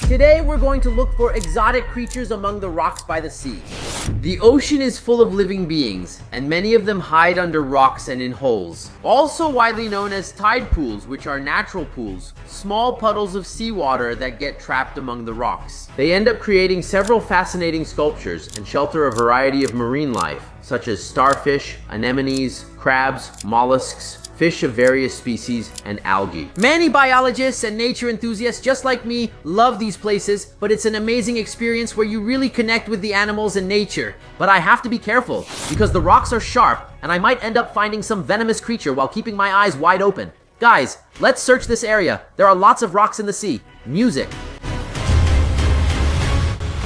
Today we're going to look for exotic creatures among the rocks by the sea. The ocean is full of living beings, and many of them hide under rocks and in holes. Also widely known as tide pools, which are natural pools, small puddles of seawater that get trapped among the rocks. They end up creating several fascinating sculptures and shelter a variety of marine life, such as starfish, anemones, crabs, mollusks, fish of various species, and algae. Many biologists and nature enthusiasts just like me love these places, but it's an amazing experience where you really connect with the animals and nature. But I have to be careful, because the rocks are sharp, and I might end up finding some venomous creature while keeping my eyes wide open. Guys, let's search this area. There are lots of rocks in the sea. Music.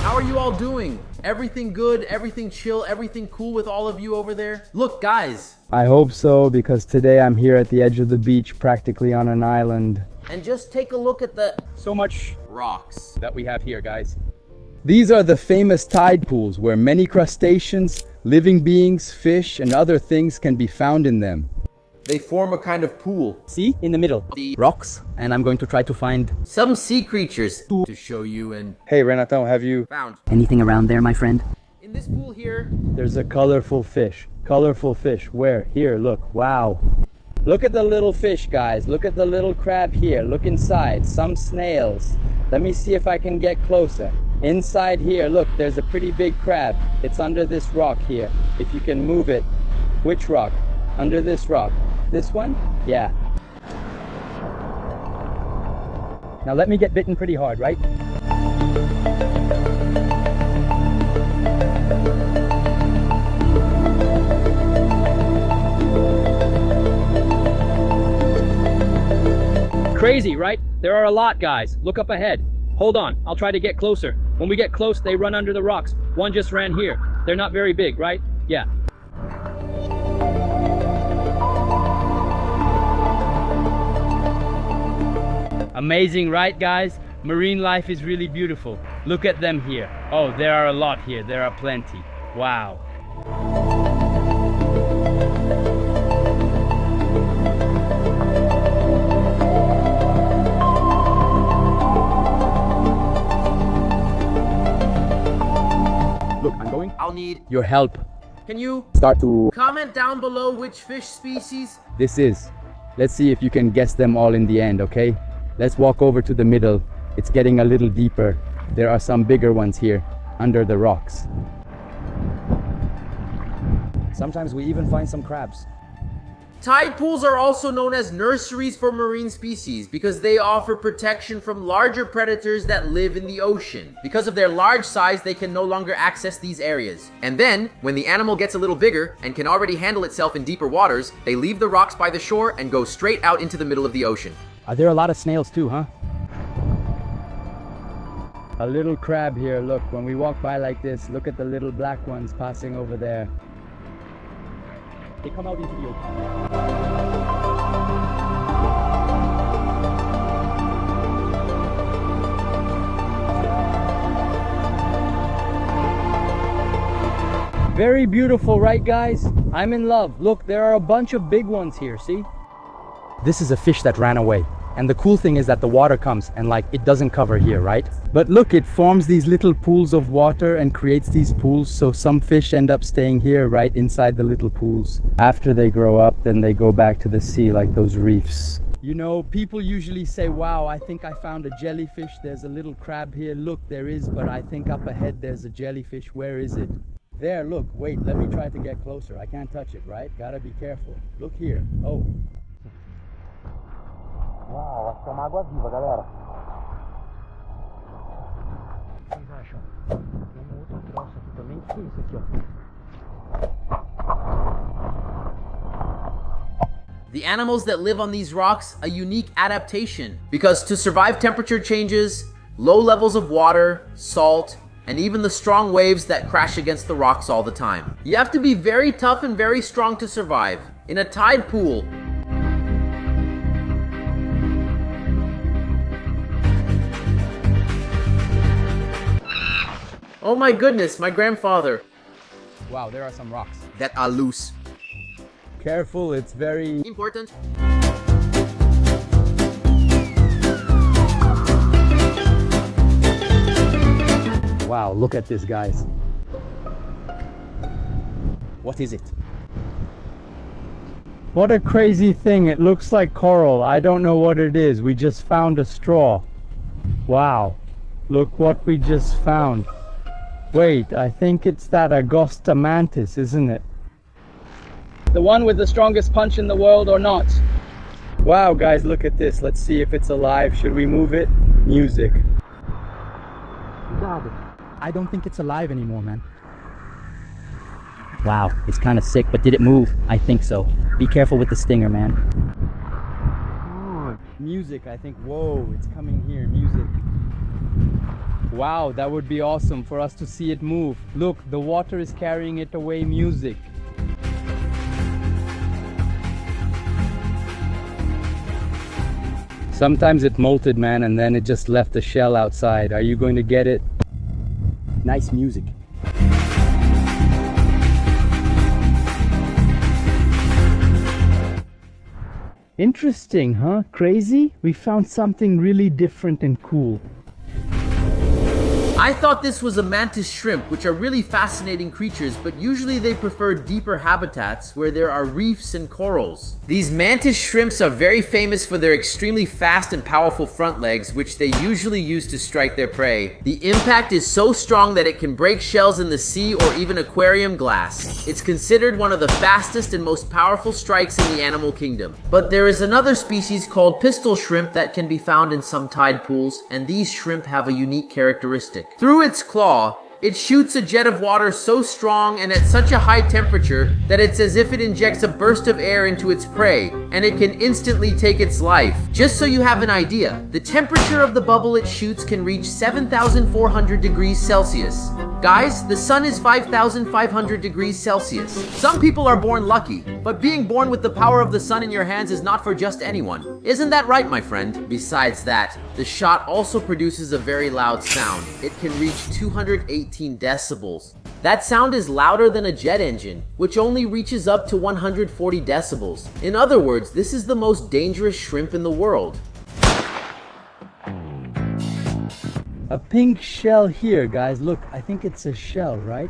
How are you all doing? Everything good, everything chill, everything cool with all of you over there? Look, guys. I hope so, because today I'm here at the edge of the beach, practically on an island. And just take a look at the So much rocks that we have here, guys. These are the famous tide pools where many crustaceans, living beings, fish, and other things can be found in them. They form a kind of pool. See, in the middle, The rocks, and I'm going to try to find some sea creatures to show you and Hey Renato, have you found. Anything around there, my friend? In this pool here, There's a colorful fish. Colorful fish. Where? Here, look. Wow. Look at the little fish, guys. Look at the little crab here. Look inside. Some snails. Let me see if I can get closer. Inside here, look, there's a pretty big crab. It's under this rock here. If you can move it. Which rock? Under this rock. This one? Yeah. Now let me get bitten pretty hard, right? Crazy, right? There are a lot, guys. Look up ahead. Hold on, I'll try to get closer. When we get close, they run under the rocks. One just ran here. They're not very big, right? Yeah. Amazing, right, guys? Marine life is really beautiful. Look at them here. Oh, there are a lot here. There are plenty. Wow. Look, I'm going. I'll need. Your help. Can you Start to. comment down below which fish species? This is. Let's see if you can guess them all in the end, okay? Let's walk over to the middle. It's getting a little deeper. There are some bigger ones here under the rocks. Sometimes we even find some crabs. Tide pools are also known as nurseries for marine species because they offer protection from larger predators that live in the ocean. Because of their large size, they can no longer access these areas. And then, when the animal gets a little bigger and can already handle itself in deeper waters, they leave the rocks by the shore and go straight out into the middle of the ocean. Are there a lot of snails too, huh? A little crab here, look. When we walk by like this, look at the little black ones passing over there. They come out into the open. Very beautiful, right, guys? I'm in love. Look, there are a bunch of big ones here, see? This is a fish that ran away. And the cool thing is that the water comes and like it doesn't cover here, right? But look, it forms these little pools of water and creates these pools, so some fish end up staying here right inside the little pools. After they grow up, then they go back to the sea like those reefs. You know, people usually say, wow, I think I found a jellyfish. There's a little crab here. Look, there is, but I think up ahead there's a jellyfish. Where is it? There, look, wait, let me try to get closer. I can't touch it, right? Gotta be careful. Look here. Oh. Uau, acho que é uma água viva, galera. O que vocês acham? Tem um outro troço aqui também. O que é isso aqui, ó? The animals that live on these rocks a unique adaptation because to survive temperature changes, low levels of water, salt, and even the strong waves that crash against the rocks all the time. You have to be very tough and very strong to survive. In a tide pool, oh my goodness, my grandfather. Wow, there are some rocks. That are loose. Careful, it's very Important. Wow, look at this, guys. What is it? What a crazy thing. It looks like coral. I don't know what it is. We just found a straw. Wow. Look what we just found. Wait, I think it's that Augusta mantis, isn't it? The one with the strongest punch in the world or not? Wow, guys, look at this. Let's see if it's alive. Should we move it? Music. I don't think it's alive anymore, man. Wow, it's kind of sick, but did it move? I think so. Be careful with the stinger, man. Music, I think. Whoa, it's coming here. Music. Wow, that would be awesome for us to see it move. Look, the water is carrying it away. Music. Sometimes it molted, man, and then it just left the shell outside. Are you going to get it? Nice music. Interesting, huh? Crazy? We found something really different and cool. I thought this was a mantis shrimp, which are really fascinating creatures, but usually they prefer deeper habitats where there are reefs and corals. These mantis shrimps are very famous for their extremely fast and powerful front legs, which they usually use to strike their prey. The impact is so strong that it can break shells in the sea or even aquarium glass. It's considered one of the fastest and most powerful strikes in the animal kingdom. But there is another species called pistol shrimp that can be found in some tide pools, and these shrimp have a unique characteristic. Through its claw, it shoots a jet of water so strong and at such a high temperature that it's as if it injects a burst of air into its prey, and it can instantly take its life. Just so you have an idea, the temperature of the bubble it shoots can reach 7,400 degrees Celsius. Guys, the sun is 5,500 degrees Celsius. Some people are born lucky, but being born with the power of the sun in your hands is not for just anyone. Isn't that right, my friend? Besides that, the shot also produces a very loud sound. It can reach 218 decibels. That sound is louder than a jet engine, which only reaches up to 140 decibels. In other words, this is the most dangerous shrimp in the world. A pink shell here, guys. Look, I think it's a shell, right?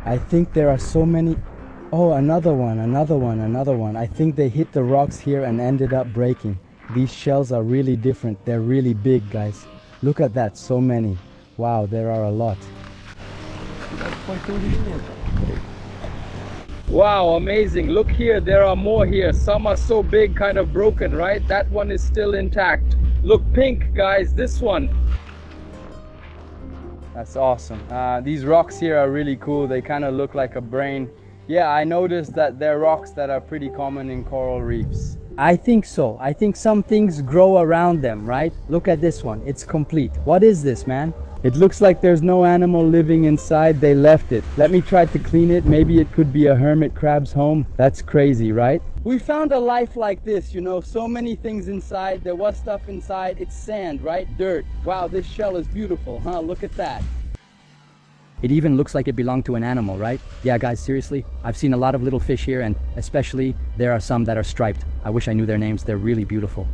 I think there are so many. Oh, another one. I think they hit the rocks here and ended up breaking. These shells are really different. They're really big, guys. Look at that, so many. Wow, there are a lot. Wow, amazing. Look here, there are more here. Some are so big, kind of broken, right? That one is still intact. Look, pink, guys, this one. That's awesome. These rocks here are really cool. They kind of look like a brain. Yeah, I noticed that they're rocks that are pretty common in coral reefs. I think so. I think some things grow around them, right? Look at this one. It's complete. What is this, man? It looks like there's no animal living inside. They left it. Let me try to clean it. Maybe it could be a hermit crab's home. That's crazy, right? We found a life like this, you know, so many things inside. There was stuff inside. It's sand, right? Dirt. Wow, this shell is beautiful, huh? Look at that. It even looks like it belonged to an animal, right? Yeah, guys, seriously, I've seen a lot of little fish here, and especially there are some that are striped. I wish I knew their names. They're really beautiful.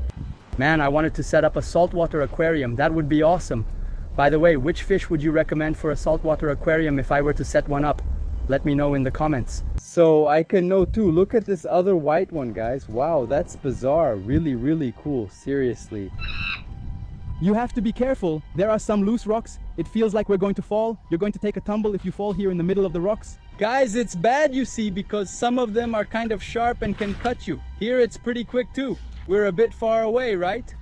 Man, I wanted to set up a saltwater aquarium. That would be awesome. By the way, which fish would you recommend for a saltwater aquarium if I were to set one up? Let me know in the comments. So I can know too. Look at this other white one, guys. Wow, that's bizarre. Really, really cool. Seriously. You have to be careful. There are some loose rocks. It feels like we're going to fall. You're going to take a tumble if you fall here in the middle of the rocks. Guys, it's bad, you see, because some of them are kind of sharp and can cut you. Here it's pretty quick too. We're a bit far away, right?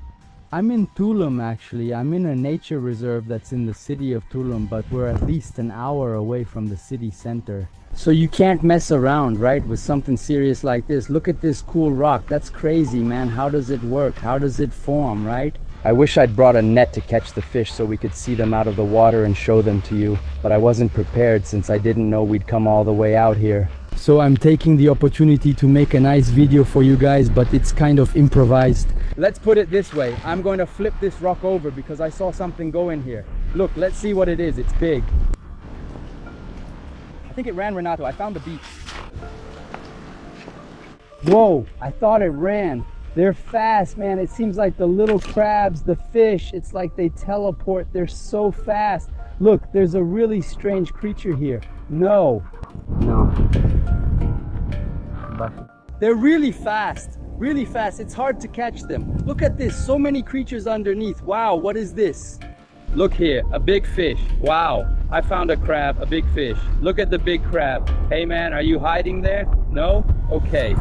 I'm in Tulum, actually. I'm in a nature reserve that's in the city of Tulum, but we're at least an hour away from the city center. So you can't mess around, right, with something serious like this. Look at this cool rock. That's crazy, man. How does it work? How does it form, right? I wish I'd brought a net to catch the fish so we could see them out of the water and show them to you, but I wasn't prepared since I didn't know we'd come all the way out here. So I'm taking the opportunity to make a nice video for you guys, but it's kind of improvised. Let's put it this way. I'm going to flip this rock over because I saw something go in here. Look, let's see what it is. It's big. I think it ran, Renato. I found the beach. Whoa, I thought it ran. They're fast, man. It seems like the little crabs, the fish, it's like they teleport. They're so fast. Look, there's a really strange creature here. No. They're really fast. Really fast. It's hard to catch them. Look at this. So many creatures underneath. Wow, what is this? Look here, a big fish. Wow, I found a crab, a big fish. Look at the big crab. Hey man, are you hiding there? No? Okay.